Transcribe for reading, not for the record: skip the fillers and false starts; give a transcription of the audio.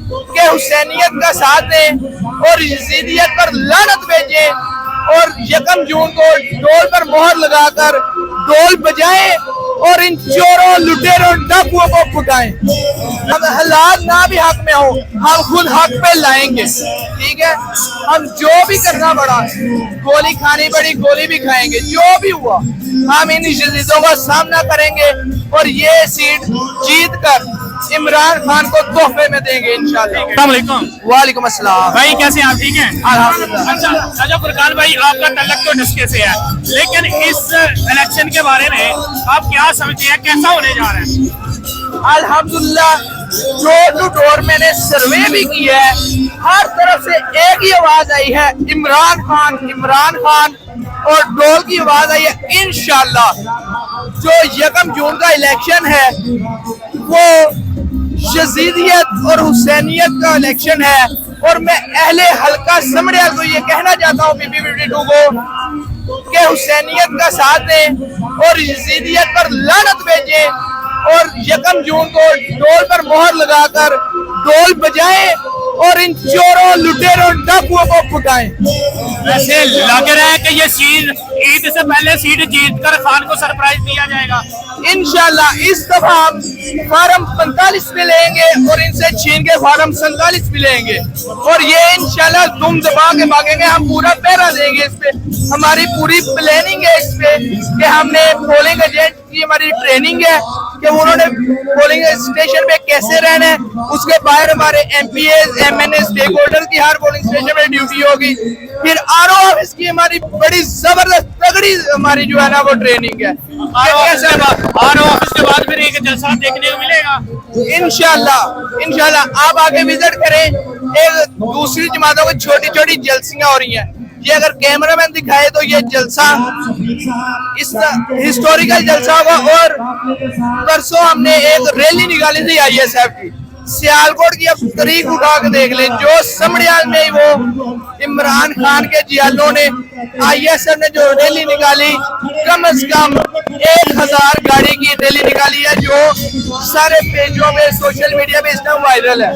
कि हुसैनियत का साथ दें और यजीदियत पर लानत भेजें और 1 जून को डोल पर मोहर लगाकर डोल बजाएं और इन चोरों लुटेरों डाकुओं को फुटाएं। हम हालात ना भी हक में हो, हम खुद हक पे लाएंगे, ठीक है। हम जो भी करना पड़ा, गोली खानी पड़ी गोली भी खाएंगे, जो भी हुआ हम इन शदीदों का सामना करेंगे और ये सीट जीत कर इमरान खान को तोहफे में देंगे इंशाल्लाह। वालेकुम अस्सलाम भाई, कैसे हैं आप? ठीक हैं अल्हम्दुलिल्लाह। अच्छा फुरकान भाई, आपका तल्लक तो डिस्के से है, लेकिन इस इलेक्शन के बारे में आप क्या समझते हैं, कैसा होने जा रहा है? अल्हम्दुलिल्लाह, डोर टू डोर मैंने सर्वे भी किया है, हर तरफ से एक ही आवाज आई है, इमरान खान इमरान खान, और डोल की आवाज आई है इंशाल्लाह। जो 1 जून का इलेक्शन है वो यजीदियत और हुसैनियत का इलेक्शन है, और मैं अहले हल्का समड़ियाल को ये कहना चाहता हूँ PP52 को कि हुसैनियत का साथ दें और यजीदियत पर लानत भेजें और 1 जून को डोल पर मोहर लगाकर डोल बजाएं और इन चोरों लुटेरों डाकुओं को फुटाएं। वैसे लग रहा है कि ये सीट ईद से पहले सीट जीत कर खान को सरप्राइज दिया जाएगा इंशाल्लाह। इस दफा हम फार्म 45 में लेंगे और इनसे छीन के फार्म 47 में लेंगे, और ये इंशाल्लाह दुम दबा के भागेंगे। हम पूरा पहरा देंगे इस पे, हमारी पूरी प्लानिंग है इस पे कि हमने पोलिंग एजेंट की हमारी ट्रेनिंग है कि उन्होंने पोलिंग स्टेशन पे कैसे रहना है। उसके बाहर हमारे MPs MNA स्टेक होल्डर की हर पोलिंग स्टेशन में ड्यूटी होगी। फिर RO ऑफिस की हमारी बड़ी जबरदस्त तगड़ी हमारी जो है ना वो ट्रेनिंग है। RO ऑफिस के बाद फिर एक जलसा देखने को मिलेगा इंशाल्लाह। आप आगे विजिट करें, एक दूसरी जमातों की छोटी छोटी जलसियां हो रही हैं। ये अगर कैमरामैन दिखाए तो ये जलसा इस हिस्टोरिकल जलसा होगा। और परसों हमने एक रैली निकाली थी ISF की, सियालकोट की। अब तरीक उठा के देख लें, जो समड़ियाल में वो इमरान खान के जियालों ने ISF ने जो रैली निकाली, कम से कम 1000 गाड़ी की रैली निकाली है, जो सारे पेजों में सोशल मीडिया पे इस टाइम वायरल है।